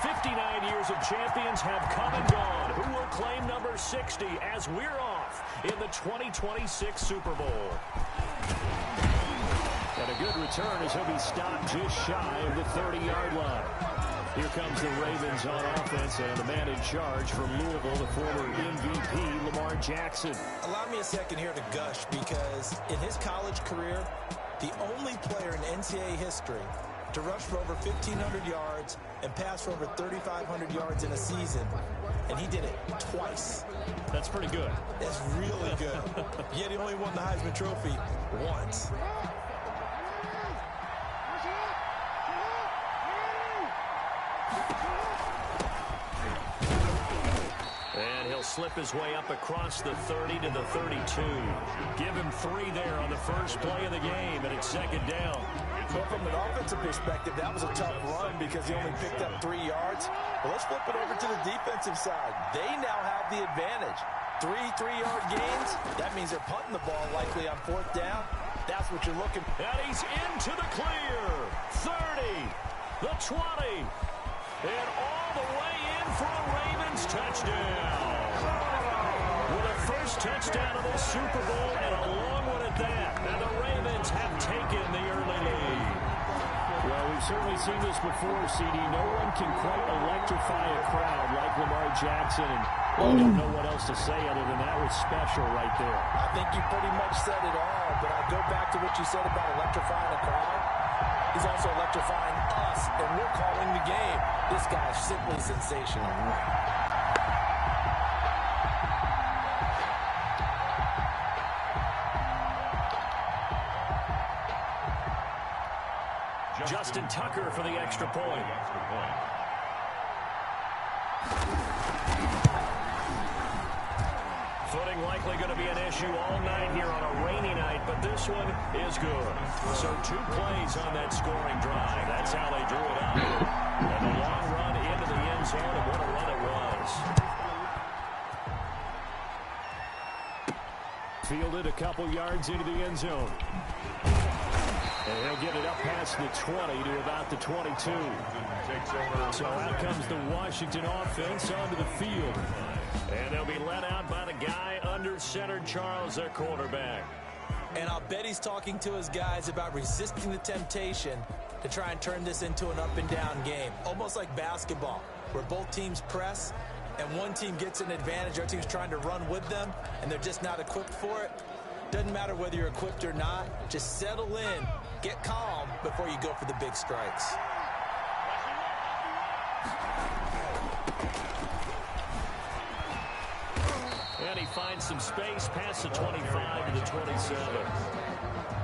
59 years of champions have come and gone. Who will claim number 60 as we're off in the 2026 Super Bowl? And a good return as he'll be stopped just shy of the 30-yard line. Here comes the Ravens on offense, and the man in charge from Louisville, the former MVP, Lamar Jackson. Allow me a second here to gush, because in his college career, the only player in NCAA history to rush for over 1,500 yards and pass for over 3,500 yards in a season, and he did it twice. That's pretty good. That's really good. Yet he only won the Heisman Trophy once. And he'll slip his way up across the 30 to the 32. Give him 3 there on the first play of the game, and it's second down. But from an offensive perspective, that was a tough run because he only picked up 3 yards. But let's flip it over to the defensive side. They now have the advantage. 3 3-yard gains, that means they're punting the ball likely on 4th down. That's what you're looking for. And he's into the clear. 30, the 20, and all the way in for a Ravens touchdown. With a first touchdown of the Super Bowl and a long one at that. And the Ravens have taken the early lead. Well, we've certainly seen this before, CD. No one can quite electrify a crowd like Lamar Jackson. And I don't know what else to say other than that was special right there. I think you pretty much said it all, but I'll go back to what you said about electrifying a crowd. He's also electrifying us, and we're calling the game. This guy's simply sensational. Justin Tucker for the extra point. Footing likely going to be an issue all night here on a rainy night, but this one is good. So 2 plays on that scoring drive. That's how they drew it up. And a long run into the end zone, and what a run it was. Fielded a couple yards into the end zone. And he'll get it up past the 20 to about the 22. So out comes the Washington offense onto the field. And they'll be let out by the guy under center, Charles, their quarterback. And I'll bet he's talking to his guys about resisting the temptation to try and turn this into an up-and-down game. Almost like basketball, where both teams press, and one team gets an advantage, our team's trying to run with them, and they're just not equipped for it. Doesn't matter whether you're equipped or not. Just settle in, get calm before you go for the big strikes. And he finds some space past the 25 to the 27.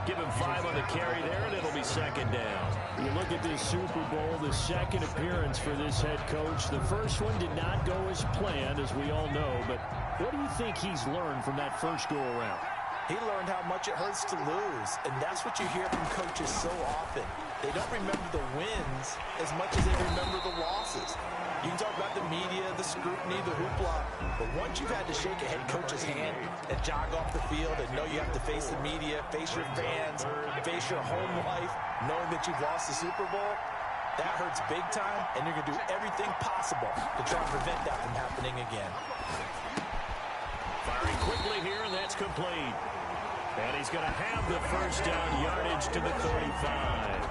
Give him 5 on the carry there, and it'll be second down. You look at this Super Bowl, the second appearance for this head coach. The first one did not go as planned, as we all know. But what do you think he's learned from that first go-around? He learned how much it hurts to lose, and that's what you hear from coaches so often. They don't remember the wins as much as they remember the losses. You can talk about the media, the scrutiny, the hoopla, but once you've had to shake a head coach's hand and jog off the field and know you have to face the media, face your fans, face your home life, knowing that you've lost the Super Bowl, that hurts big time, and you're going to do everything possible to try and prevent that from happening again. Firing quickly here, and that's complete. And he's going to have the first down yardage to the 35.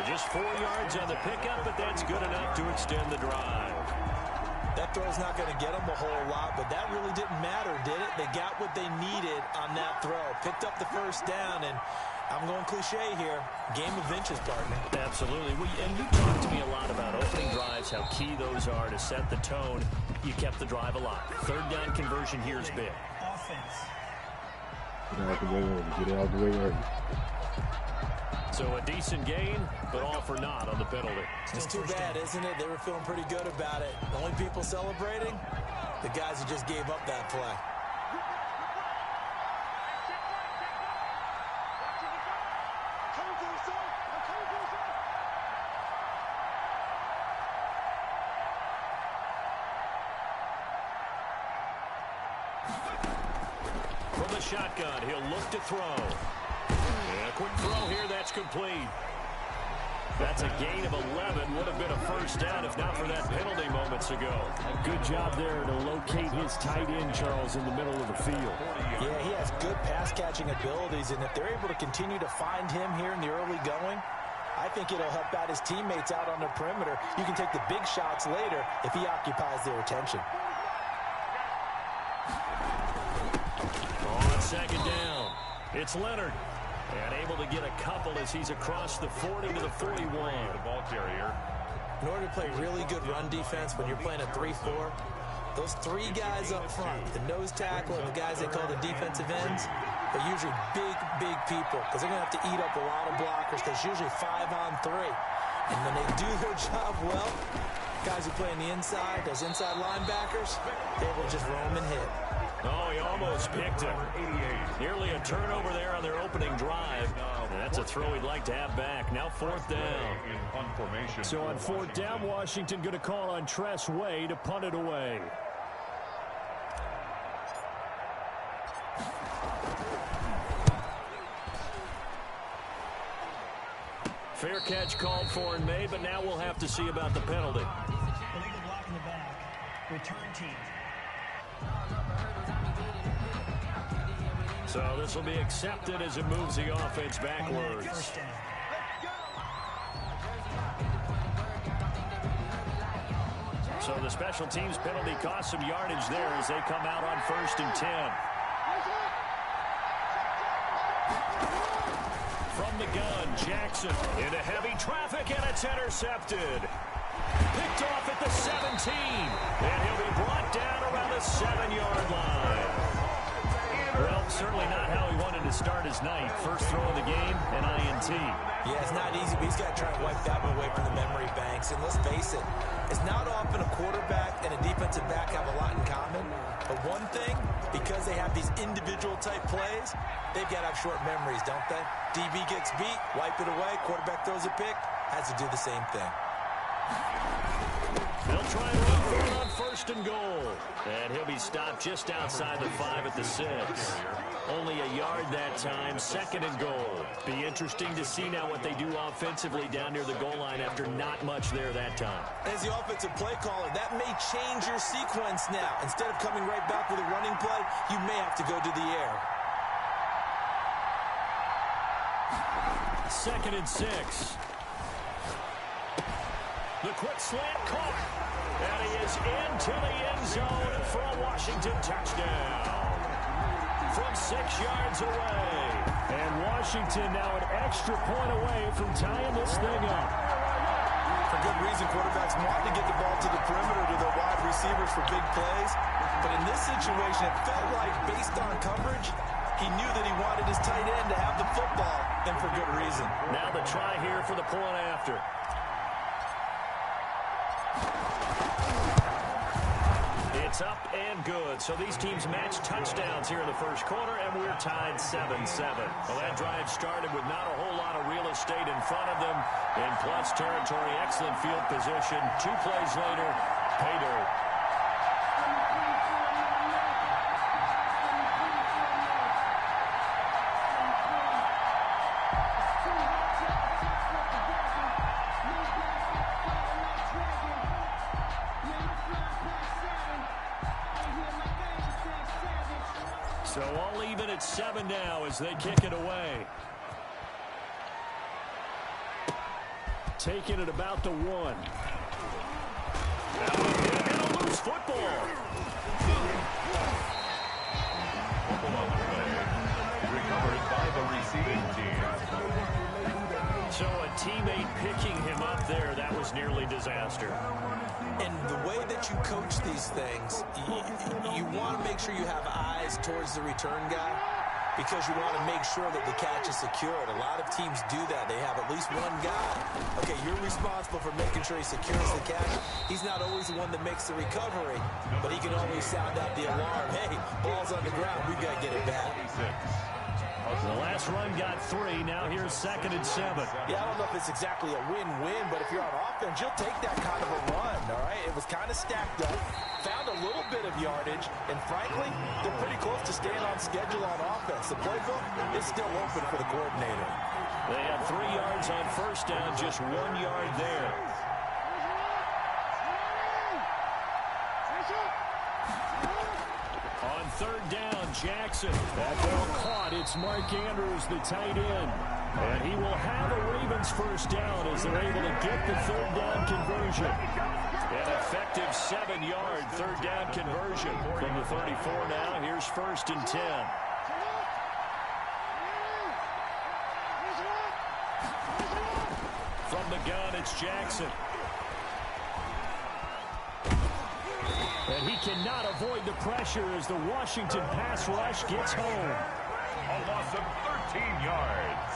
Just 4 yards on the pickup, but that's good enough to extend the drive. That throw's not going to get them a whole lot, but that really didn't matter, did it? They got what they needed on that throw. Picked up the first down, and I'm going cliche here. Game of inches, partner. Absolutely. And you talked to me a lot about opening drives, how key those are to set the tone. You kept the drive alive. Third down conversion here is big. Offense. Get out the way early. Get out the way early. So a decent gain, but all for naught on the penalty. It's too bad, isn't it? They were feeling pretty good about it. The only people celebrating, the guys who just gave up that play. From the shotgun, he'll look to throw. And a quick throw here, that's complete. That's a gain of 11. Would have been a first down if not for that penalty moments ago. Good job there to locate his tight end, Charles, in the middle of the field. Yeah, he has good pass-catching abilities, and if they're able to continue to find him here in the early going, I think it'll help out his teammates out on the perimeter. You can take the big shots later if he occupies their attention. On second down, it's Leonard. And able to get a couple as he's across the 40 to the 41. The ball carrier. In order to play really good run defense when you're playing a 3-4, those three guys up front, the nose tackle and the guys they call the defensive ends, are usually big people because they're going to have to eat up a lot of blockers because usually 5-on-3. And when they do their job well, guys who play on the inside, those inside linebackers, they will just roam and hit. Oh, he almost picked him. Nearly a turnover there on their opening drive. And that's a throw he'd like to have back. Now fourth down. So on fourth down, Washington going to call on Tress Way to punt it away. Fair catch called for and made, but now we'll have to see about the penalty. Illegal block in the back. Return team. So this will be accepted as it moves the offense backwards. So the special teams penalty cost some yardage there as they come out on 1st and 10. From the gun, Jackson into heavy traffic, and it's intercepted. Picked off at the 17, and he'll be brought down around the 7-yard line. Well, certainly not how he wanted to start his night. First throw of the game, an INT. Yeah, it's not easy, but he's got to try and wipe that one away from the memory banks. And let's face it, it's not often a quarterback and a defensive back have a lot in common. But one thing, because they have these individual type plays, they've got to have short memories, don't they? DB gets beat, wipe it away, quarterback throws a pick, has to do the same thing. They'll try and run for it on 1st and goal. And he'll be stopped just outside the 5 at the 6. Only a yard that time, 2nd and goal. Be interesting to see now what they do offensively down near the goal line after not much there that time. As the offensive play caller, that may change your sequence now. Instead of coming right back with a running play, you may have to go to the air. 2nd and 6. The quick slant caught. And he is into the end zone for a Washington touchdown. From 6 yards away. And Washington now an extra point away from tying this thing up. For good reason, quarterbacks want to get the ball to the perimeter to their wide receivers for big plays. But in this situation, it felt like, based on coverage, he knew that he wanted his tight end to have the football, and for good reason. Now the try here for the point after. It's up and good. So these teams match touchdowns here in the first quarter, and we're tied 7-7. Well, that drive started with not a whole lot of real estate in front of them. In plus territory, excellent field position. 2 plays later, pay dirt. So all even at 7 now as they kick it away. Taking it about the 1. And a loose football. Recovered by the receiving team. So a teammate picking him up there, that was nearly disaster. And the way that you coach these things, you want to make sure you have eyes towards the return guy because you want to make sure that the catch is secured. A lot of teams do that. They have at least one guy. Okay, you're responsible for making sure he secures the catch. He's not always the one that makes the recovery, but he can always sound out the alarm. Hey, ball's on the ground. We've got to get it back. The last run got 3. Now here's 2nd and 7. Yeah, I don't know if it's exactly a win-win, but if you're on offense, you'll take that kind of a run, all right? It was kind of stacked up, found a little bit of yardage, and frankly, they're pretty close to staying on schedule on offense. The playbook is still open for the coordinator. They have 3 yards on first down, just 1 yard there. On third down, Jackson. That ball caught. It's Mark Andrews, the tight end. And he will have a Ravens first down as they're able to get the third down conversion. An effective 7-yard third down conversion from the 34 now. Here's 1st and 10. From the gun, it's Jackson. And he cannot avoid the pressure as the Washington pass rush gets home. A loss of 13 yards.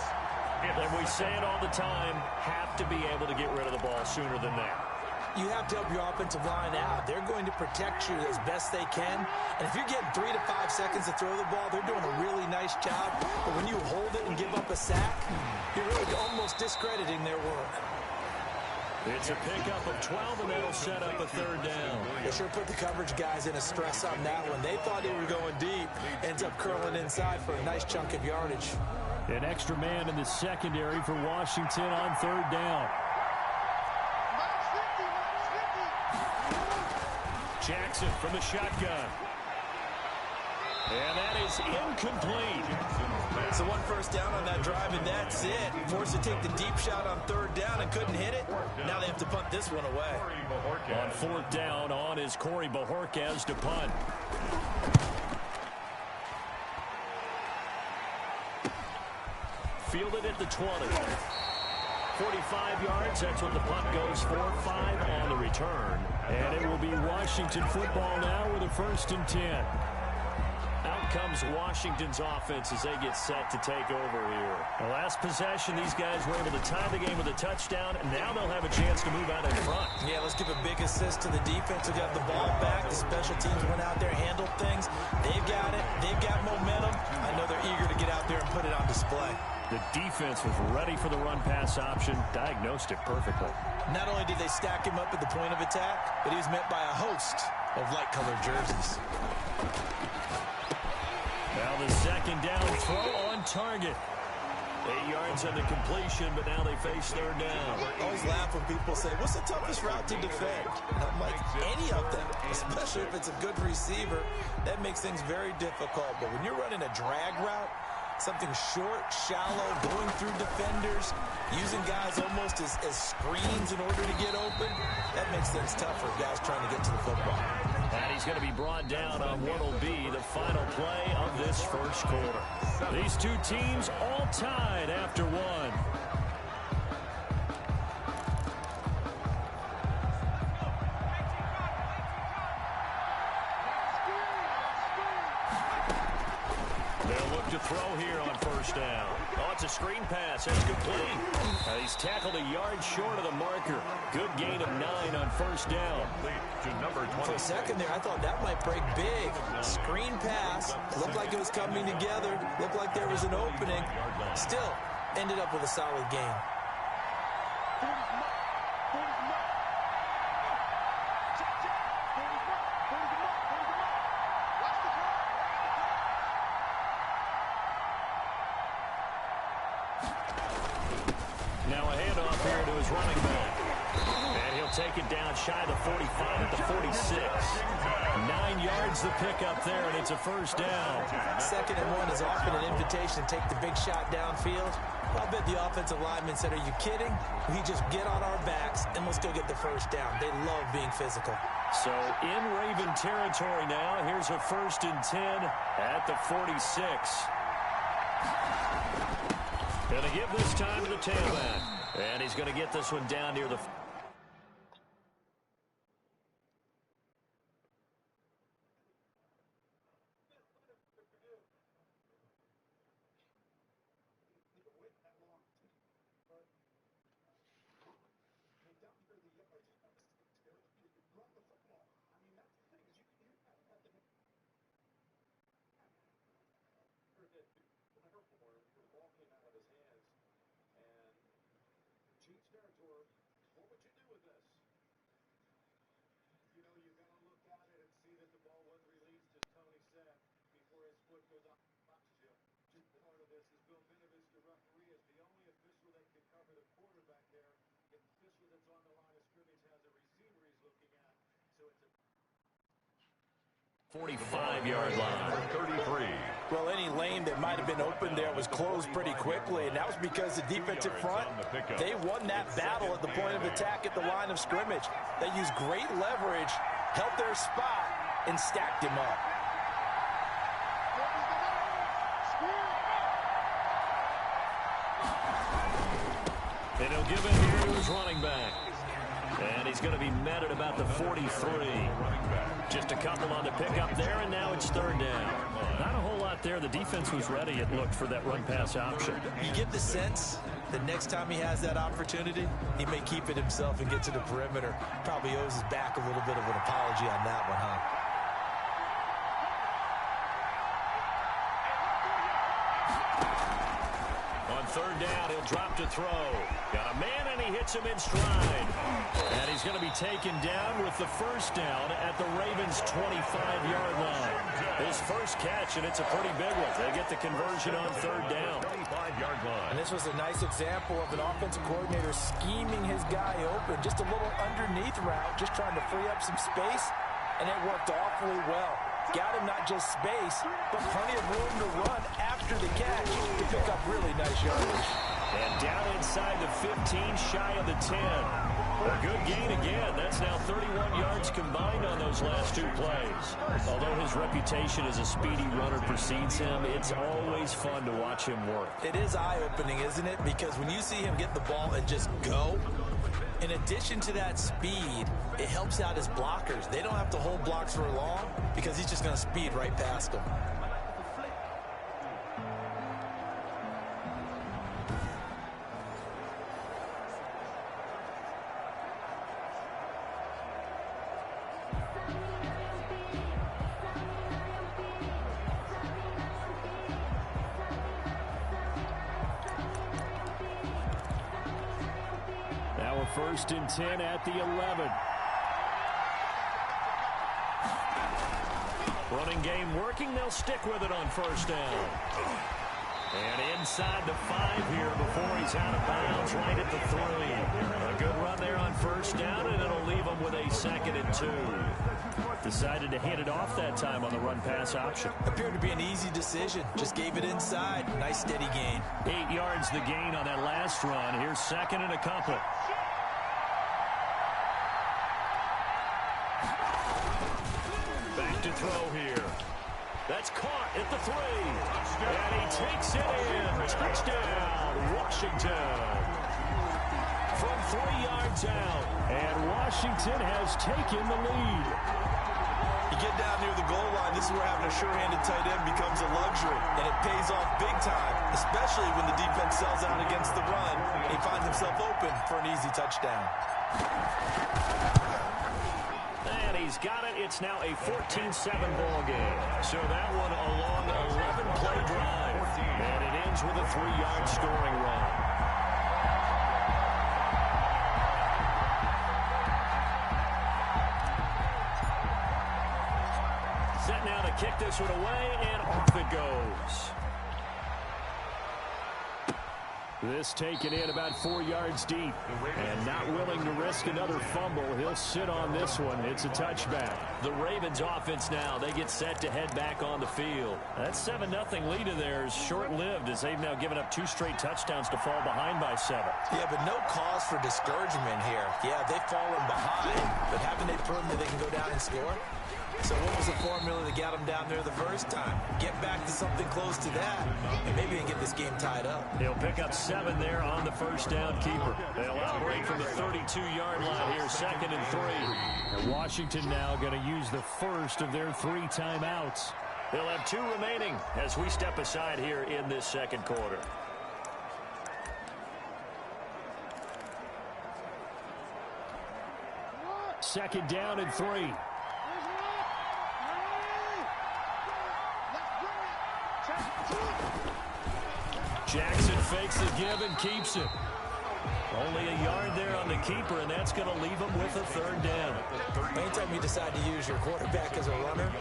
And we say it all the time, have to be able to get rid of the ball sooner than that. You have to help your offensive line out. They're going to protect you as best they can. And if you're getting 3 to 5 seconds to throw the ball, they're doing a really nice job. But when you hold it and give up a sack, you're really almost discrediting their work. It's a pickup of 12, and that'll set up a third down. They sure put the coverage guys in a stress on that one. They thought they were going deep. Ends up curling inside for a nice chunk of yardage. An extra man in the secondary for Washington on third down. Jackson from the shotgun. And that is incomplete. So 1 first down on that drive, and that's it. Forced to take the deep shot on third down and couldn't hit it. Now they have to punt this one away. On fourth down, on is Corey Bojorquez to punt. Fielded at the 20. 45 yards, that's what the punt goes for. 5 on the return. And it will be Washington football now with a 1st and 10. Out comes Washington's offense as they get set to take over here. The last possession, these guys were able to tie the game with a touchdown, and now they'll have a chance to move out in front. Yeah, let's give a big assist to the defense who got the ball back. The special teams went out there, handled things. They've got it. They've got momentum. I know they're eager to get out there and put it on display. The defense was ready for the run-pass option, diagnosed it perfectly. Not only did they stack him up at the point of attack, but he was met by a host of light-colored jerseys. Now the second down throw on target. 8 yards on the completion, but now they face third down. I always laugh when people say, what's the toughest route to defend? And I'm like, any of them, especially if it's a good receiver. That makes things very difficult. But when you're running a drag route, something short, shallow, going through defenders, using guys almost as screens in order to get open, that makes things tough for guys trying to get to the football. And he's going to be brought down on what will be the final play of this first quarter. These two teams all tied after one. They'll look to throw here on first down. Oh, it's a screen pass. That's complete. He's tackled a yard short of the marker. Good gain of 9 on first down. For a second there, I thought that might break big. Screen pass. Looked like it was coming together. Looked like there was an opening. Still, ended up with a solid gain. Now a handoff here to his running back. And he'll take it down shy of the 45 at the 46. 9 yards the pickup there, and it's a first down. 2nd and 1 is often an invitation to take the big shot downfield. I bet the offensive lineman said, are you kidding? We just get on our backs and let's go get the first down. They love being physical. So in Raven territory now, here's a 1st and 10 at the 46. Going to give this time to the tailback. And he's going to get this one down near the... Part of this is Bill Benavis, the referee, is the only official 45-yard line. 33. Well, any lane that might have been open there was closed pretty quickly, and that was because the defensive front, they won that battle at the point of attack at the line of scrimmage. They used great leverage, held their spot, and stacked him up. And he'll give it here to his running back. And he's going to be met at about the 43. Just a couple on the pickup there, and now it's third down. Not a whole lot there. The defense was ready, it looked, for that run-pass option. You get the sense that next time he has that opportunity, he may keep it himself and get to the perimeter. Probably owes his back a little bit of an apology on that one, huh? On third down, he'll drop to throw. Got a man, and he hits him in stride. And he's going to be taken down with the first down at the Ravens' 25-yard line. His first catch, and it's a pretty big one. They get the conversion on third down. 25-yard line. And this was a nice example of an offensive coordinator scheming his guy open. Just a little underneath route, just trying to free up some space, and it worked awfully well. Got him not just space, but plenty of room to run after the catch to pick up really nice yardage. And down inside the 15, shy of the 10. A good gain again. That's now 31 yards combined on those last two plays. Although his reputation as a speedy runner precedes him, it's always fun to watch him work. It is eye-opening, isn't it? Because when you see him get the ball and just go, in addition to that speed, it helps out his blockers. They don't have to hold blocks for long because he's just going to speed right past them. First and 10 at the 11. Running game working. They'll stick with it on first down. And inside the 5 here before he's out of bounds, right at the 3. A good run there on first down, and it'll leave him with a 2nd and 2. Decided to hand it off that time on the run-pass option. Appeared to be an easy decision. Just gave it inside. Nice steady gain. 8 yards the gain on that last run. Here's 2nd and a couple. To throw here. That's caught at the 3. And he takes it in. Touchdown, Washington. From 3 yards out. And Washington has taken the lead. You get down near the goal line, this is where having a sure-handed tight end becomes a luxury. And it pays off big time, especially when the defense sells out against the run. And he finds himself open for an easy touchdown. And he's got it. It's now a 14-7 ball game. So that one a long 11-play drive. And it ends with a 3-yard scoring run. Set now to kick this one away, and off it goes. This taken in about 4 yards deep. And not willing to risk another fumble. He'll sit on this one. It's a touchback. The Ravens offense now, they get set to head back on the field. That 7-0 lead of theirs short-lived as they've now given up 2 straight touchdowns to fall behind by 7. Yeah, but no cause for discouragement here. Yeah, they've fallen behind, but haven't they proven that they can go down and score? So what was the formula that got them down there the first time? Get back to something close to that, and maybe they can get this game tied up. He'll pick up 7 there on the first down keeper. They'll operate from the 32-yard line here, 2nd and 3. And Washington now going to use the first of their 3 timeouts. They'll have 2 remaining as we step aside here in this second quarter. Second down and 3. Jackson fakes the give and keeps it. Only a yard there on the keeper, and that's going to leave him with a 3rd down. Anytime you decide to use your quarterback as a runner,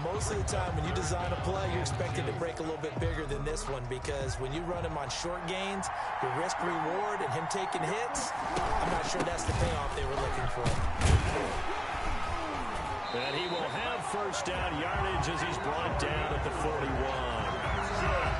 most of the time when you design a play, you're expected to break a little bit bigger than this one, because when you run him on short gains, your risk-reward and him taking hits, I'm not sure that's the payoff they were looking for. And he will have first down yardage as he's brought down at the 41.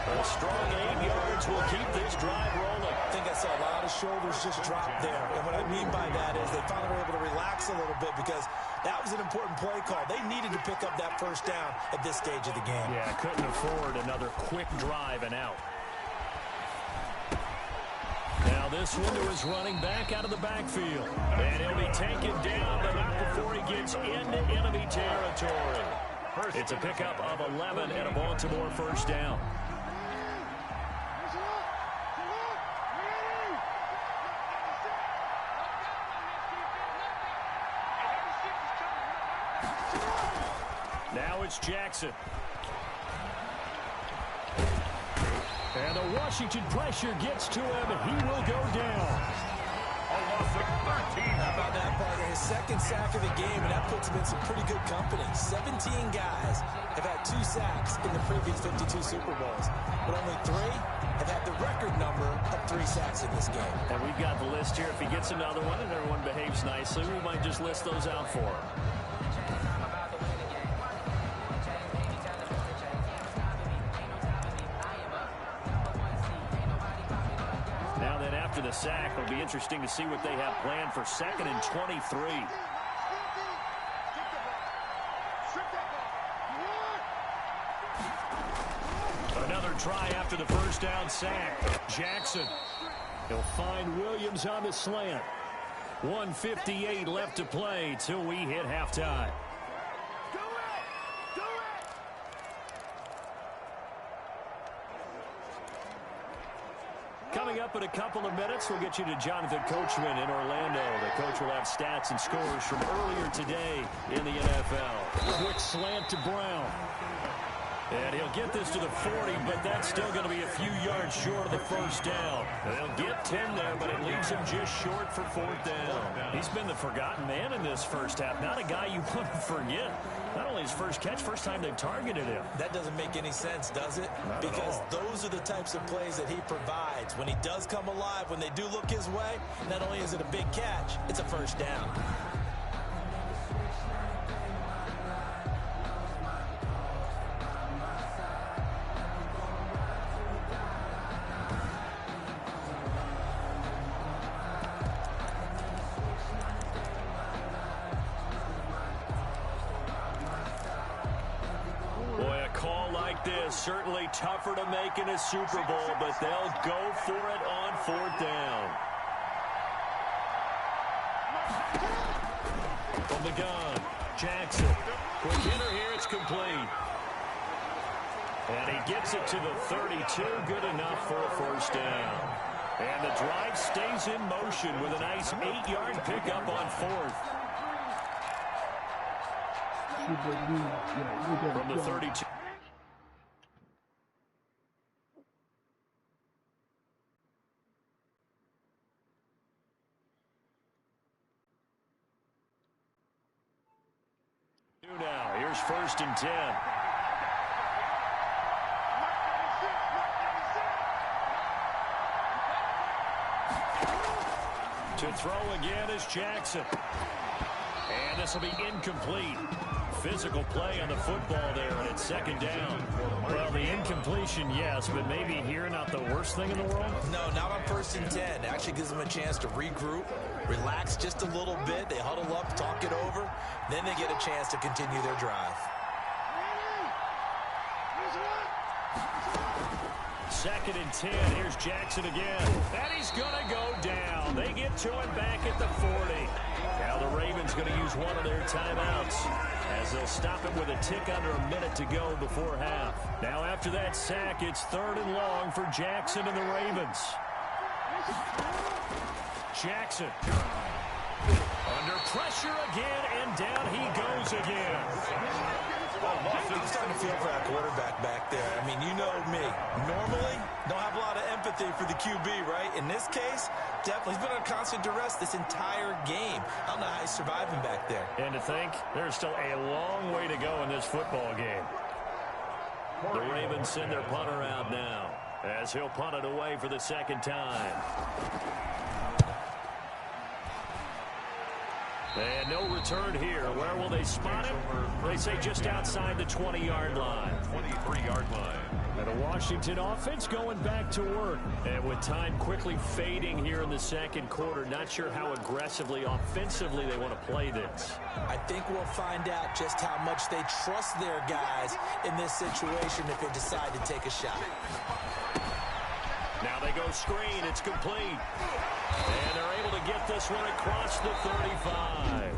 A strong 8 yards will keep this drive rolling. I think I saw a lot of shoulders just drop there. And what I mean by that is they finally were able to relax a little bit because that was an important play call. They needed to pick up that first down at this stage of the game. Yeah, couldn't afford another quick drive and out. Now this one to his running back out of the backfield. And he'll be taken down, but not before he gets into enemy territory. It's a pickup of 11 and a Baltimore first down. Now it's Jackson. And the Washington pressure gets to him, and he will go down. A loss of 13. How about that, partner? His second sack of the game, and that puts him in some pretty good company. 17 guys have had 2 sacks in the previous 52 Super Bowls, but only 3 have had the record number of 3 sacks in this game. And we've got the list here. If he gets another one and everyone behaves nicely, we might just list those out for him. Now then, after the sack, it'll be interesting to see what they have planned for 2nd and 23. Another try after the first down sack. Jackson. He'll find Williams on the slant. 1:58 left to play till we hit halftime. Coming up in a couple of minutes, we'll get you to Jonathan Coachman in Orlando. The coach will have stats and scores from earlier today in the NFL. Quick slant to Brown. And he'll get this to the 40, but that's still going to be a few yards short of the first down. They'll get 10 there, but it leaves him just short for 4th down. He's been the forgotten man in this first half. Not a guy you want to forget. Not only his first catch, first time they've targeted him. That doesn't make any sense, does it? Because those are the types of plays that he provides. When he does come alive, when they do look his way, not only is it a big catch, it's a first down. Certainly tougher to make in a Super Bowl, but they'll go for it on 4th down. From the gun, Jackson. Quick hitter here, it's complete. And he gets it to the 32, good enough for a first down. And the drive stays in motion with a nice 8-yard pickup on 4th. From the 32. Now, here's 1st and 10. To throw again is Jackson. And this will be incomplete. Physical play on the football there, and it's 2nd down. Well, the incompletion, yes, but maybe here not the worst thing in the world? No, not on 1st and 10. It actually gives them a chance to regroup, relax just a little bit. They huddle up, talk it over. Then they get a chance to continue their drive. 2nd and 10. Here's Jackson again. And he's going to go down. They get to him back at the 40. Now the Ravens going to use one of their timeouts as they'll stop him with a tick under a minute to go before half. Now after that sack, it's 3rd and long for Jackson and the Ravens. Jackson. Under pressure again, and down he goes again. I'm starting to feel for that quarterback back there. I mean, you know me. Normally, don't have a lot of empathy for the QB, right? In this case, definitely. He's been under constant duress this entire game. I don't know how he's surviving back there. And to think, there's still a long way to go in this football game. The Ravens send their punter out now as he'll punt it away for the 2nd time. And no return here. Where will they spot him? They say just outside the 20-yard line. 23-yard line. And the Washington offense going back to work. And with time quickly fading here in the second quarter, not sure how aggressively, offensively they want to play this. I think we'll find out just how much they trust their guys in this situation if they decide to take a shot. Now they go screen. It's complete. And they're able to get this one across the 35.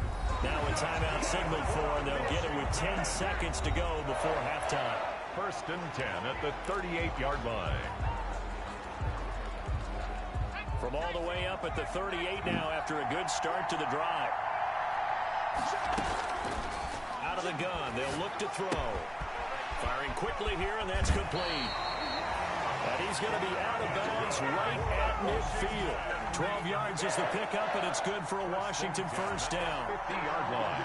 Now a timeout signaled for, and they'll get it with 10 seconds to go before halftime. 1st and 10 at the 38-yard line. From all the way up at the 38 now after a good start to the drive. Out of the gun, they'll look to throw. Firing quickly here, and that's complete. And he's going to be out of bounds right at midfield. 12 yards is the pickup, and it's good for a Washington first down. 50-yard line.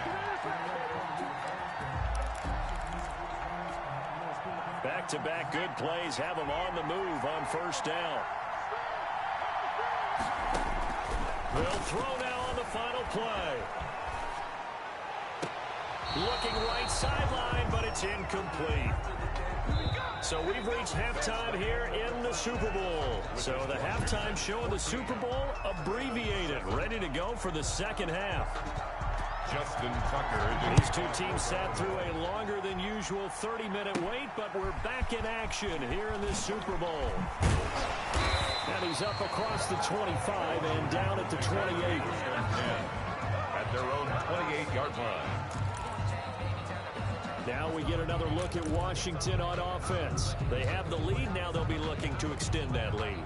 Back-to-back good plays have them on the move on first down. They'll throw now on the final play. Looking right sideline, but it's incomplete. So we've reached halftime here in the Super Bowl. So the halftime show of the Super Bowl abbreviated, ready to go for the second half. Justin Tucker. These two teams sat through a longer than usual 30-minute wait, but we're back in action here in this Super Bowl. And he's up across the 25 and down at the 28. At their own 28-yard line. Now we get another look at Washington on offense. They have the lead. Now they'll be looking to extend that lead.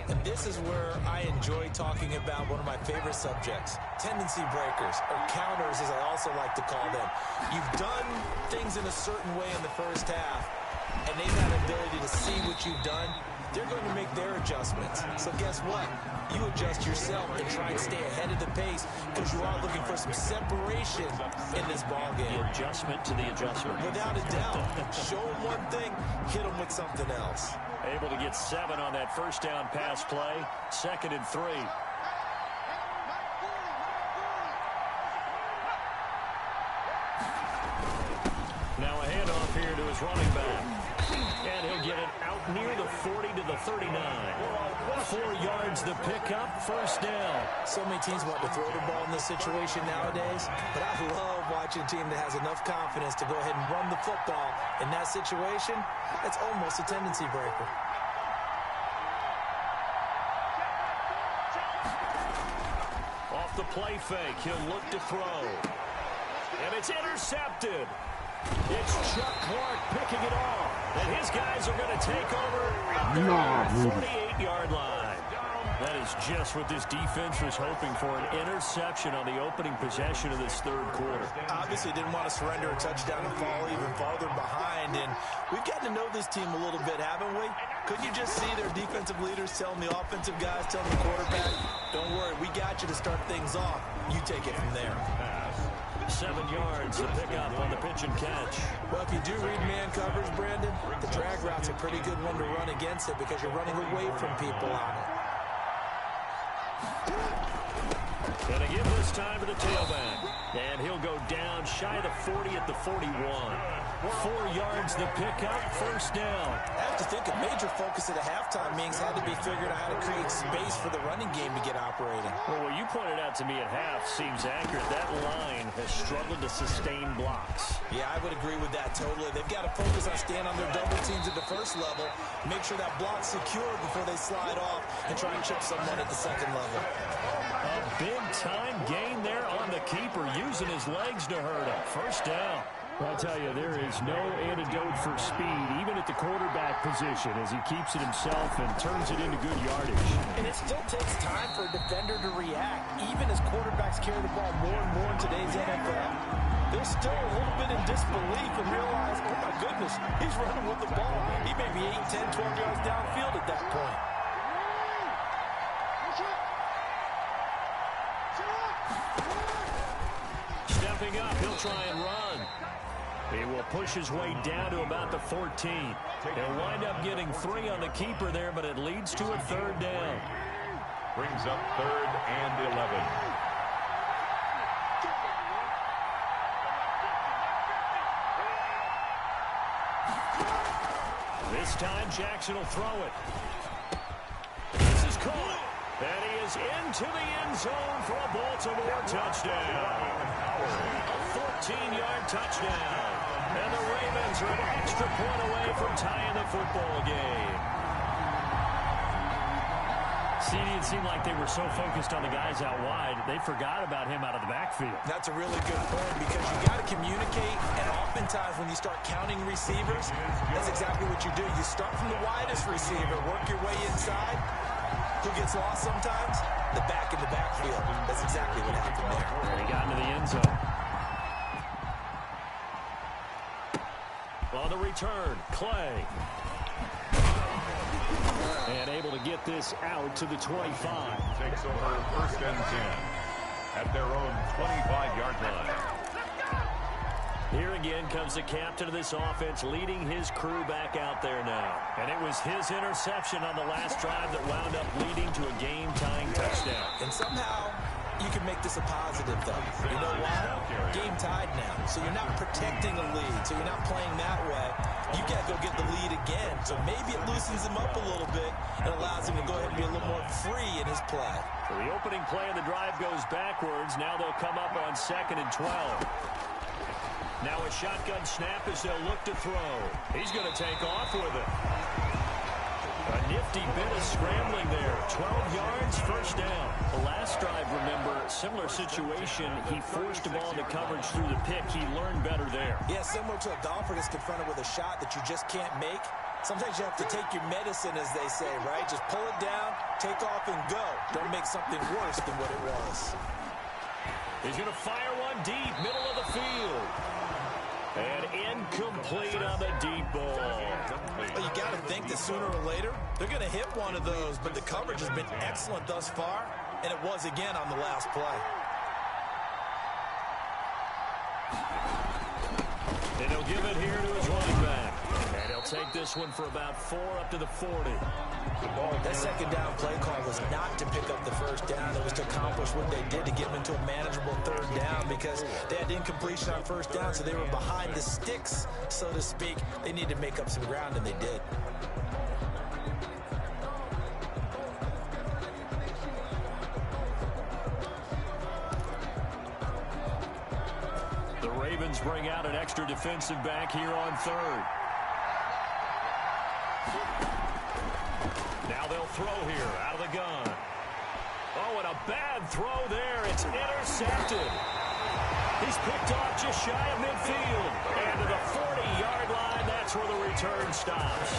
And this is where I enjoy talking about one of my favorite subjects, tendency breakers, or counters as I also like to call them. You've done things in a certain way in the first half, and they've had the ability to see what you've done. They're going to make their adjustments. So guess what? You adjust yourself and try and stay ahead of the pace because you are looking for some separation in this ballgame. The adjustment to the adjustment. Without a doubt. Show them one thing, hit them with something else. Able to get 7 on that first down pass play. 2nd and 3. Now a handoff here to his running back. And he'll get it out near the 40 to the 39. 4 yards the pickup, first down. So many teams want to throw the ball in this situation nowadays, but I love watching a team that has enough confidence to go ahead and run the football. In that situation, it's almost a tendency breaker. Off the play fake, he'll look to throw. And it's intercepted. It's Chuck Clark picking it off. And his guys are going to take over at the 48-yard line. That is just what this defense was hoping for, an interception on the opening possession of this third quarter. Obviously didn't want to surrender a touchdown and fall even farther behind. And we've gotten to know this team a little bit, haven't we? Could you just see their defensive leaders telling the offensive guys, telling the quarterback, don't worry, we got you to start things off. You take it from there. 7 yards to pick up on the pitch and catch. Well, if you do read man coverage, Brandon, the drag route's a pretty good one to run against it because you're running away from people on it. Gonna give this time to the tailback. And he'll go down shy of the 40 at the 41. 4 yards the pickup, first down. I have to think a major focus at a halftime means had to be figured out how to create space for the running game to get operating. Well, what you pointed out to me at half seems accurate. That line has struggled to sustain blocks. Yeah, I would agree with that totally. They've got to focus on staying on their double teams at the first level, make sure that block's secure before they slide off and try and chip someone at the second level. A big-time gain there on the keeper, using his legs to hurt him. First down. I'll tell you, there is no antidote for speed, even at the quarterback position, as he keeps it himself and turns it into good yardage. And it still takes time for a defender to react, even as quarterbacks carry the ball more and more in today's NFL. They're still a little bit in disbelief and realize, oh my goodness, he's running with the ball. He may be 8, 10, 12 yards downfield at that point. Stepping up, he'll try and run. He will push his way down to about the 14. He'll wind up getting 3 on the keeper there, but it leads to a third down. Brings up 3rd and 11. This time, Jackson will throw it. This is caught. And he is into the end zone for a Baltimore touchdown. A 14-yard touchdown. And the Ravens are an extra point away from tying the football game. See, it seemed like they were so focused on the guys out wide, they forgot about him out of the backfield. That's a really good point because you got to communicate, and oftentimes when you start counting receivers, that's exactly what you do. You start from the widest receiver, work your way inside. Who gets lost sometimes? The back in the backfield. That's exactly what happened there. And he got into the end zone. On the return, Clay. And able to get this out to the 25. Takes over 1st and 10 at their own 25-yard line. Here again comes the captain of this offense, leading his crew back out there now. And it was his interception on the last drive that wound up leading to a game-tying touchdown. And somehow you can make this a positive, though. You know why? Game tied now. So you're not protecting a lead. So you're not playing that way. You got to go get the lead again. So maybe it loosens him up a little bit and allows him to go ahead and be a little more free in his play. So the opening play of the drive goes backwards. Now they'll come up on 2nd and 12. Now a shotgun snap as they'll look to throw. He's going to take off with it. A nifty bit of scrambling there. 12 yards, 1st down. The last drive, remember, similar situation. He forced the ball into coverage through the pick. He learned better there. Yeah, similar to a golfer that's confronted with a shot that you just can't make. Sometimes you have to take your medicine, as they say, right? Just pull it down, take off, and go. Don't make something worse than what it was. He's going to fire one deep, middle of the field. And incomplete on the deep ball. Well, you got to think that sooner or later, they're going to hit one of those, but the coverage has been excellent thus far, and it was again on the last play. And he'll give it here to his running back. And he'll take this one for about 4 up to the 40. That 2nd down play call was not to pick up the 1st down. It was to accomplish what they did to get them into a manageable 3rd down because they had incompletion on 1st down, so they were behind the sticks, so to speak. They needed to make up some ground, and they did. The Ravens bring out an extra defensive back here on 3rd. Now they'll throw here out of the gun. Oh, and a bad throw there. It's intercepted. He's picked off just shy of midfield. And to the 40-yard line, that's where the return stops.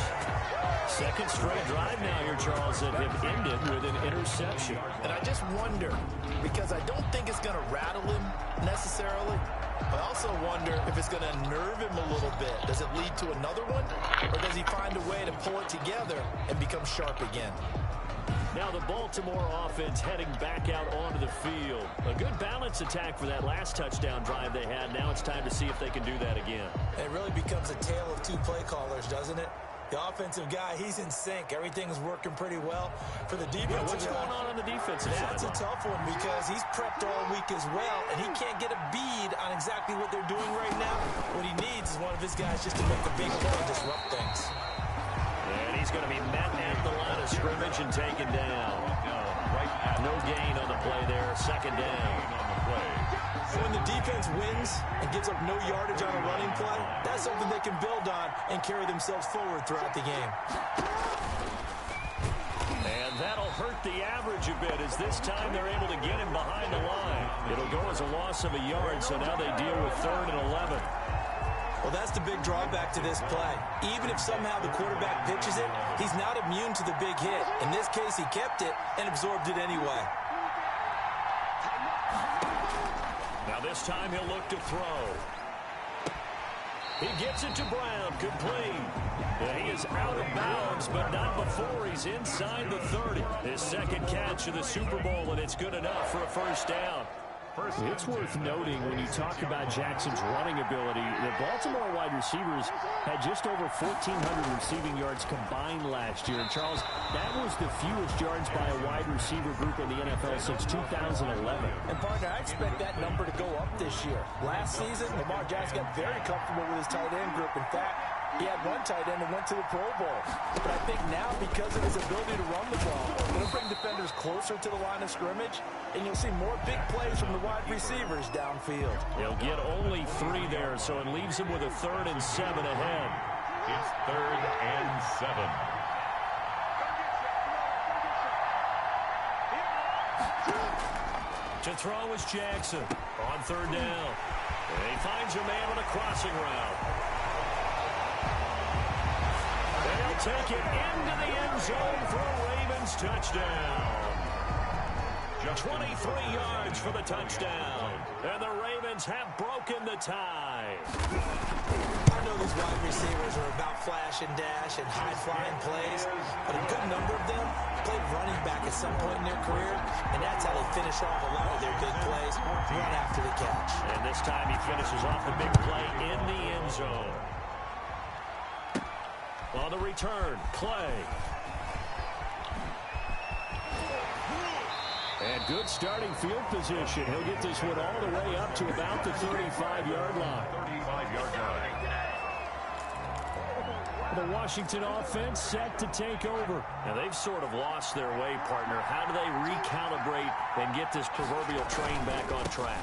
2nd straight drive now here, Charles, that have ended with an interception. And I just wonder, because I don't think it's going to rattle him necessarily, I also wonder if it's going to nerve him a little bit. Does it lead to another one? Or does he find a way to pull it together and become sharp again? Now the Baltimore offense heading back out onto the field. A good balance attack for that last touchdown drive they had. Now it's time to see if they can do that again. It really becomes a tale of 2 play callers, doesn't it? The offensive guy, he's in sync. Everything's working pretty well. For the defensive what's going on the defensive side? That's a tough one because he's prepped all week as well, and he can't get a bead on exactly what they're doing right now. What he needs is one of his guys just to make a big play and disrupt things. And he's going to be met at the line of scrimmage and taken down. No gain on the play there. 2nd down on the play. When the defense wins and gives up no yardage on a running play, that's something they can build on and carry themselves forward throughout the game. And that'll hurt the average a bit as this time they're able to get him behind the line. It'll go as a loss of a yard, so now they deal with 3rd and 11. Well, that's the big drawback to this play. Even if somehow the quarterback pitches it, he's not immune to the big hit. In this case, he kept it and absorbed it anyway. Now this time he'll look to throw. He gets it to Brown, complete. Yeah, he is out of bounds, but not before he's inside the 30. His 2nd catch of the Super Bowl, and it's good enough for a 1st down. It's worth noting when you talk about Jackson's running ability, the Baltimore wide receivers had just over 1,400 receiving yards combined last year. And Charles, that was the fewest yards by a wide receiver group in the NFL since 2011. And partner, I expect that number to go up this year. Last season, Lamar Jackson got very comfortable with his tight end group. In fact, He had one tight end and went to the Pro Bowl. But I think now, because of his ability to run the ball, it'll bring defenders closer to the line of scrimmage, and you'll see more big plays from the wide receivers downfield. He'll get only 3 there, so it leaves him with a 3rd and 7 ahead. It's 3rd and 7. To throw is Jackson on 3rd down. And he finds a man on a crossing route. They'll take it into the end zone for a Ravens touchdown. 23 yards for the touchdown. And the Ravens have broken the tie. I know these wide receivers are about flash and dash and high-flying plays, but a good number of them played running back at some point in their career, and that's how they finish off a lot of their big plays, run after the catch. And this time he finishes off the big play in the end zone. On the return, Clay. And good starting field position. He'll get this one all the way up to about the 35-yard line. 35-yard line. The Washington offense set to take over. Now, they've sort of lost their way, partner. How do they recalibrate and get this proverbial train back on track?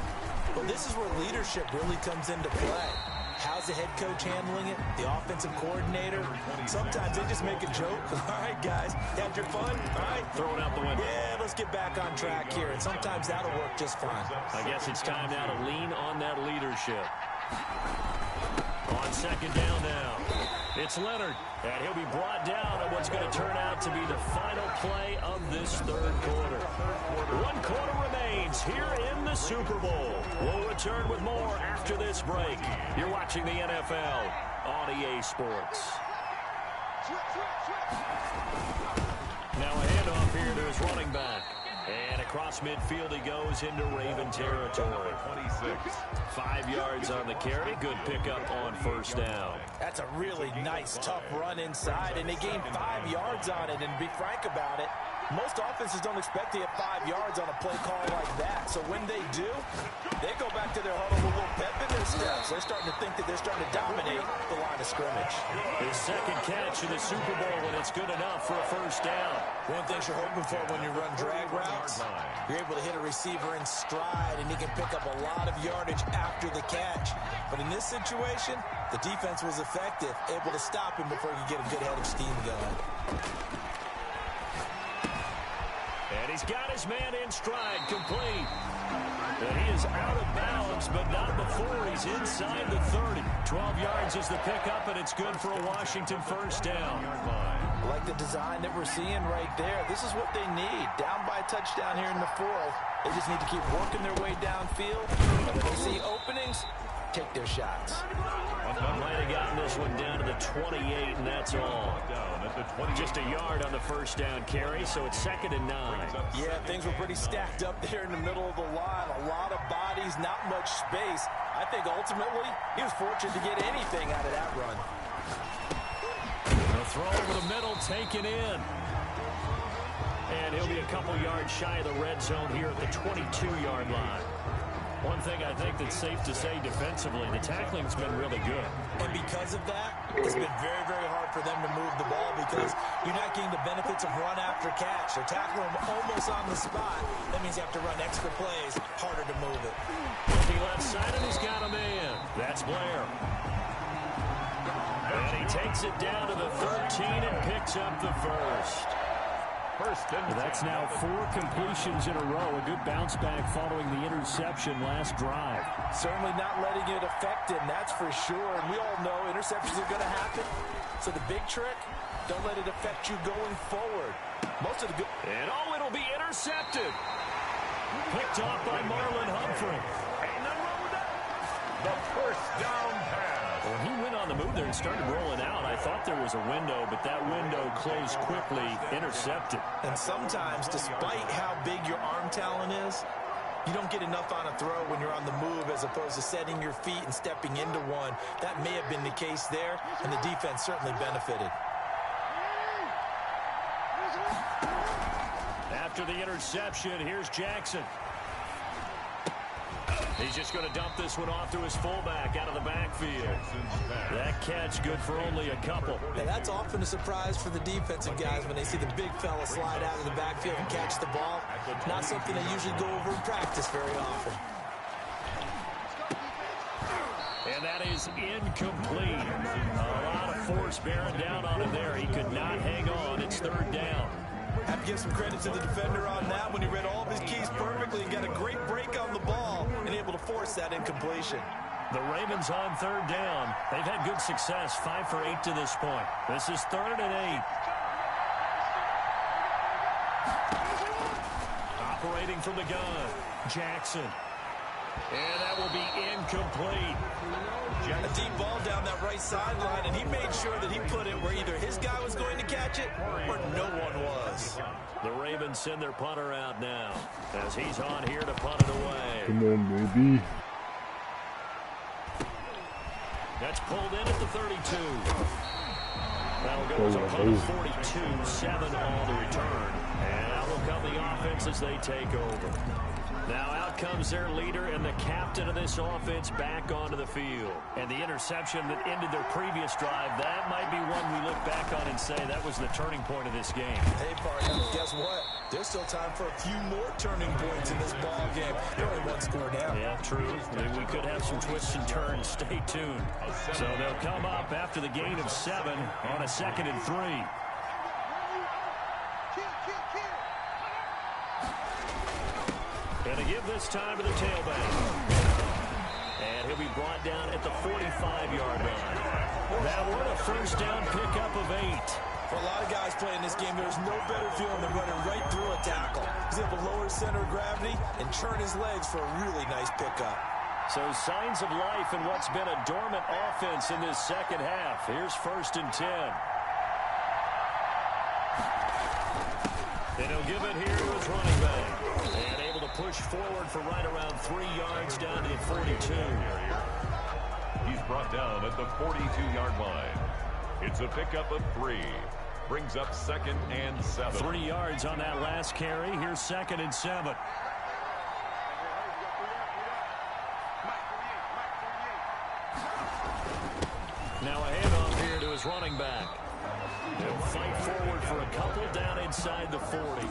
Well, this is where leadership really comes into play. How's the head coach handling it? The offensive coordinator? Sometimes they just make a joke. All right, guys, had your fun? All right. Throw it out the window. Yeah, let's get back on track here. And sometimes that'll work just fine. I guess it's time now to lean on that leadership. On 2nd down now. It's Leonard, and he'll be brought down on what's going to turn out to be the final play of this 3rd quarter. 1 quarter remains here in the Super Bowl. We'll return with more after this break. You're watching the NFL on EA Sports. Now a handoff here to his running back. And across midfield he goes into Raven territory. 26. 5 yards on the carry. Good pickup on 1st down. That's a really nice, tough run inside, and they gained 5 yards on it. And to be frank about it, most offenses don't expect to get 5 yards on a play call like that. So when they do, they go back to their huddle with a little pep in their steps. They're starting to think that they're starting to dominate the line of scrimmage. His 2nd catch in the Super Bowl, and it's good enough for a 1st down. One of the things you're hoping for when you run drag routes, you're able to hit a receiver in stride, and he can pick up a lot of yardage after the catch. But in this situation, the defense was effective, able to stop him before he could get a good head of steam going. And he's got his man in stride, complete. And he is out of bounds, but not before he's inside the 30. 12 yards is the pickup, and it's good for a Washington 1st down. I like the design that we're seeing right there. This is what they need. Down by a touchdown here in the 4th. They just need to keep working their way downfield. And when they see openings, take their shots. Might have gotten this one down to the 28, and that's all. Just a yard on the 1st down carry, so it's 2nd and 9. Yeah, things were pretty stacked up there in the middle of the line. A lot of bodies, not much space. I think ultimately he was fortunate to get anything out of that run. The throw over the middle, taken in. And he'll be a couple yards shy of the red zone here at the 22-yard line. One thing I think that's safe to say defensively, the tackling's been really good. And because of that, it's been very, very hard for them to move the ball because you're not getting the benefits of run after catch. They're tackling them almost on the spot. That means you have to run extra plays, harder to move it. Looking left side, and he's got a man. That's Blair. And he takes it down to the 13 and picks up the 1st. That's now 4 completions in a row. A good bounce back following the interception last drive. Certainly not letting it affect him, that's for sure. And we all know interceptions are going to happen. So the big trick, don't let it affect you going forward. Most of the good... And oh, it'll be intercepted. Picked off by Marlon Humphrey. The 1st down pass. When he went on the move there and started rolling out, I thought there was a window, but that window closed quickly, intercepted. And sometimes, despite how big your arm talent is, you don't get enough on a throw when you're on the move as opposed to setting your feet and stepping into one. That may have been the case there, and the defense certainly benefited. After the interception, here's Jackson. He's just going to dump this one off to his fullback out of the backfield. That catch good for only a couple. And that's often a surprise for the defensive guys when they see the big fella slide out of the backfield and catch the ball. Not something they usually go over in practice very often. And that is incomplete. A lot of force bearing down on him there. He could not hang on. It's third down. Have to give some credit to the defender on that when he read all of his keys perfectly and got a great break on the ball and able to force that incompletion. The Ravens on third down. They've had good success, 5 for 8 to this point. This is 3rd and 8. Operating from the gun, Jackson. And that will be incomplete. A deep ball down that right sideline, and he made sure that he put it where either his guy was going to catch it or no one was. The Ravens send their punter out now as he's on here to punt it away. Come on, baby. That's pulled in at the 32. That'll go as a punt of 42, 7 all to return. And out will come the offense as they take over. Now out comes their leader and the captain of this offense back onto the field. And the interception that ended their previous drive, that might be one we look back on and say that was the turning point of this game. Hey, partner, guess what? There's still time for a few more turning points in this ball game. They're only one score down. Yeah, true. We could have some twists and turns. Stay tuned. So they'll come up after the gain of 7 on a 2nd and 3. And to give this time to the tailback. And he'll be brought down at the 45-yard line. That one a first down pickup of 8. For a lot of guys playing this game, there's no better feeling than running right through a tackle. He's able to lower his center of gravity and churn his legs for a really nice pickup. So signs of life in what's been a dormant offense in this second half. Here's 1st and 10. And he'll give it here to his running back. And able to push forward for right around 3 yards down to the 42. He's brought down at the 42-yard line. It's a pickup of 3. Brings up 2nd and 7. 3 yards on that last carry. Here's 2nd and 7. Now a handoff here to his running back. He'll fight forward for a couple down inside the 40.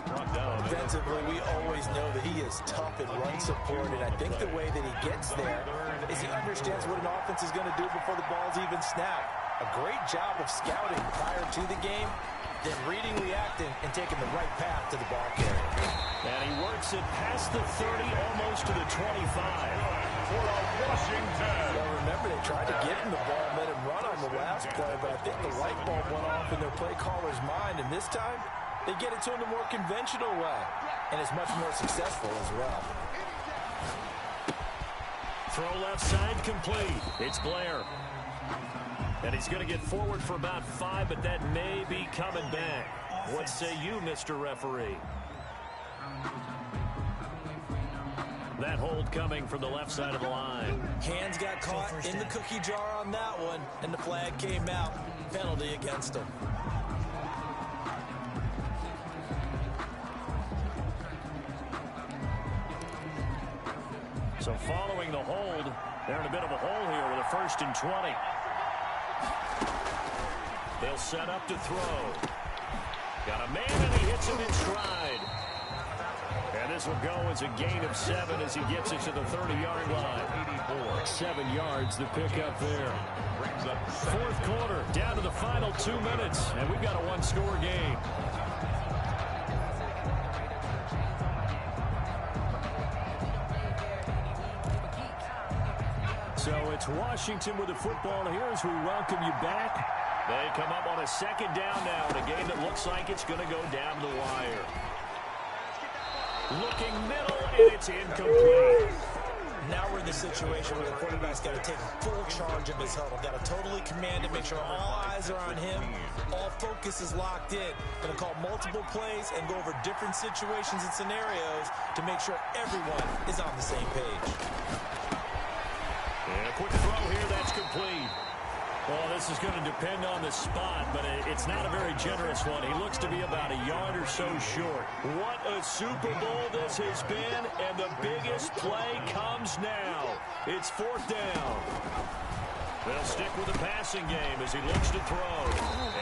Defensively, we always know that he is tough in run support, and I think the way that he gets there is he understands what an offense is going to do before the ball's even snapped. A great job of scouting prior to the game, then reading, reacting, and taking the right path to the ball carrier. And he works it past the 30, almost to the 25. For Washington. Well, remember, they tried to get him the ball and let him run on the last play, but I think the light bulb went off in their play caller's mind, and this time, they get it to him the more conventional way, and it's much more successful as well. Throw left side complete. It's Blair. And he's going to get forward for about 5, but that may be coming back. What say you, Mr. Referee? That hold coming from the left side of the line. Hands got caught in the cookie jar on that one, and the flag came out. Penalty against him. So following the hold, they're in a bit of a hole here with a 1st and 20. They'll set up to throw. Got a man, and he hits him in stride. And this will go as a gain of 7 as he gets it to the 30-yard line. 7 yards to pick up there. 4th quarter, down to the final 2 minutes, and we've got a 1-score game. So it's Washington with the football here as we welcome you back. They come up on a 2nd down now in a game that looks like it's going to go down the wire. Looking middle, and it's incomplete. Now we're in the situation where the quarterback's got to take full charge of his huddle. Got to totally command it, make sure all eyes are on him. All focus is locked in. Going to call multiple plays and go over different situations and scenarios to make sure everyone is on the same page. And a quick throw here, that's complete. Well, this is going to depend on the spot, but it's not a very generous one. He looks to be about a yard or so short. What a Super Bowl this has been, and the biggest play comes moves now. It's 4th down. They'll stick with the passing game as he looks to throw.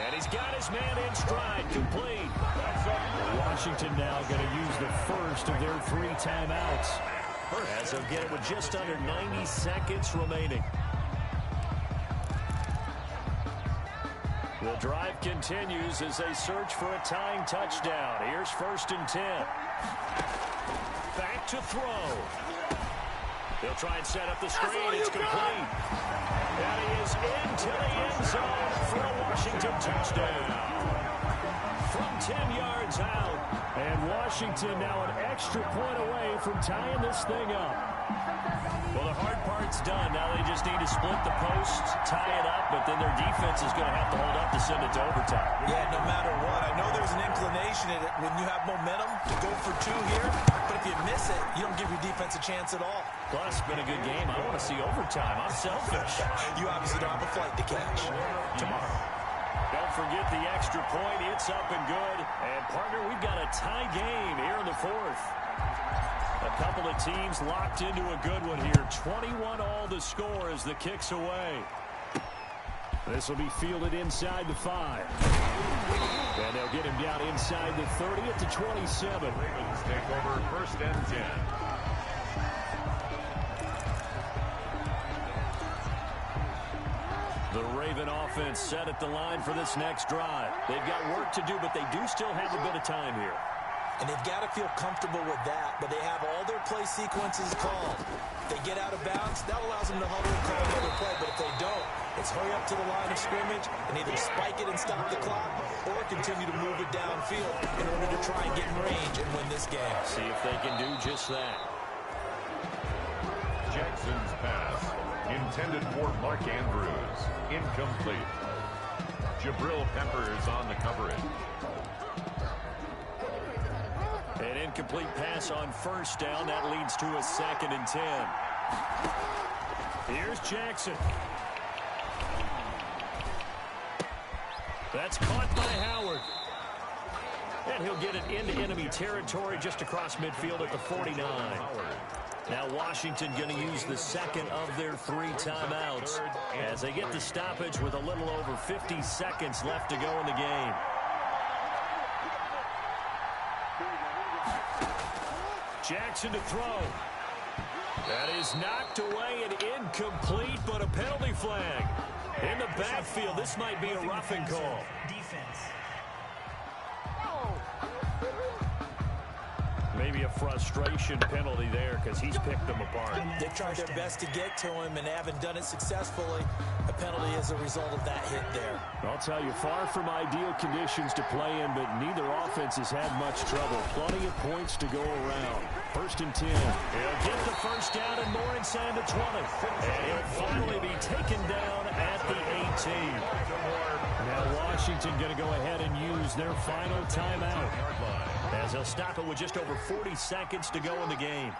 And he's got his man in stride, complete. Washington now going to use the first of their 3 timeouts, as they'll get it with just under 90 seconds remaining. The drive continues as they search for a tying touchdown. Here's 1st and 10. Back to throw. They'll try and set up the screen. It's complete. And he is into the end zone for a Washington touchdown. From 10 yards out. And Washington now an extra point away from tying this thing up. Well, the hard part's done. Now they just need to split the post, tie it up, but then their defense is going to have to hold up to send it to overtime. Yeah, no matter what. I know there's an inclination in it when you have momentum to go for 2 here, but if you miss it, you don't give your defense a chance at all. Plus, it's been a good game. I want to see overtime. I'm selfish. You obviously don't have a flight to catch. Tomorrow. Don't forget the extra point. It's up and good. And, partner, we've got a tie game here in the 4th. A couple of teams locked into a good one here. 21 all the score as the kick's away. This will be fielded inside the 5. And they'll get him down inside the 30 at the 27. Ravens take over 1st and 10. The Raven offense set at the line for this next drive. They've got work to do, but they do still have a bit of time here. And they've got to feel comfortable with that, but they have all their play sequences called. If they get out of bounds, that allows them to huddle and call another play, but if they don't, it's hurry up to the line of scrimmage and either spike it and stop the clock or continue to move it downfield in order to try and get in range and win this game. See if they can do just that. Jackson's pass, intended for Mark Andrews, incomplete. Jabril Peppers on the coverage. An incomplete pass on 1st down. That leads to a 2nd and 10. Here's Jackson. That's caught by Howard. And he'll get it into enemy territory just across midfield at the 49. Now Washington going to use the 2nd of their 3 timeouts as they get the stoppage with a little over 50 seconds left to go in the game. Jackson to throw. That is knocked away and incomplete, but a penalty flag. In the backfield, this might be a roughing call. Defense. Maybe a frustration penalty there because he's picked them apart. They've tried their best to get to him and haven't done it successfully. A penalty is a result of that hit there. I'll tell you, far from ideal conditions to play in, but neither offense has had much trouble. Plenty of points to go around. 1st and 10. He'll get the 1st down and more inside the 20. And he'll finally be taken down at the 18. Now Washington going to go ahead and use their final timeout, as they'll stop it with just over 40 seconds to go in the game.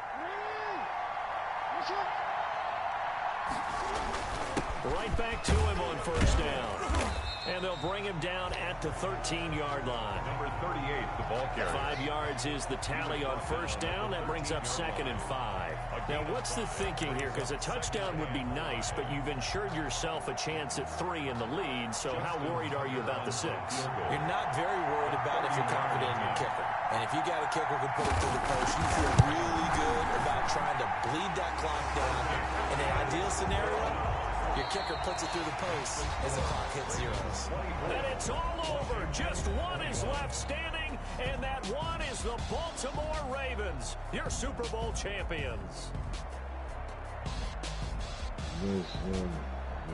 Right back to him on 1st down. And they'll bring him down at the 13-yard line. Number 38, the ball carrier. 5 yards is the tally on 1st down. That brings up 2nd and 5. Now, what's the thinking here? Because a touchdown would be nice, but you've ensured yourself a chance at 3 in the lead. So how worried are you about the 6? You're not very worried about if you're confident in your kicker. And if you got a kicker who can put it through the post, you feel really good about trying to bleed that clock down. In an ideal scenario, your kicker puts it through the post as the clock hits zeros. And it's all over. Just one is left standing, and that one is the Baltimore Ravens, your Super Bowl champions.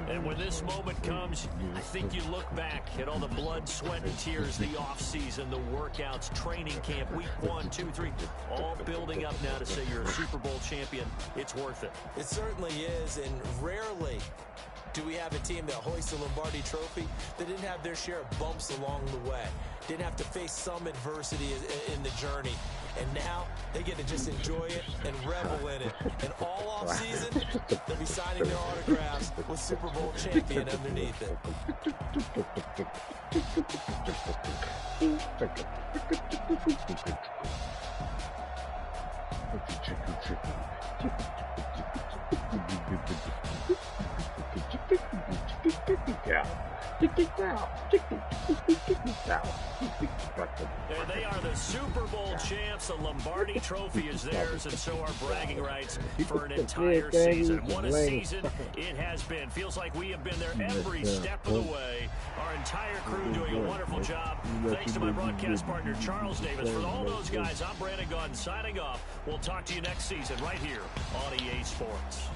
And when this moment comes, I think you look back at all the blood, sweat, and tears, the offseason, the workouts, training camp, week 1, 2, 3, all building up now to say you're a Super Bowl champion. It's worth it. It certainly is, and rarely do we have a team that hoists the Lombardi Trophy that didn't have their share of bumps along the way, didn't have to face some adversity in the journey. And now they get to just enjoy it and revel in it. And all offseason, they'll be signing their autographs with Super Bowl champion underneath it. And they are the Super Bowl champs. The Lombardi Trophy is theirs, and so are bragging rights for an entire season. What a season it has been. Feels like we have been there every step of the way. Our entire crew doing a wonderful job. Thanks to my broadcast partner, Charles Davis. For all those guys, I'm Brandon Gaudin signing off. We'll talk to you next season right here on EA Sports.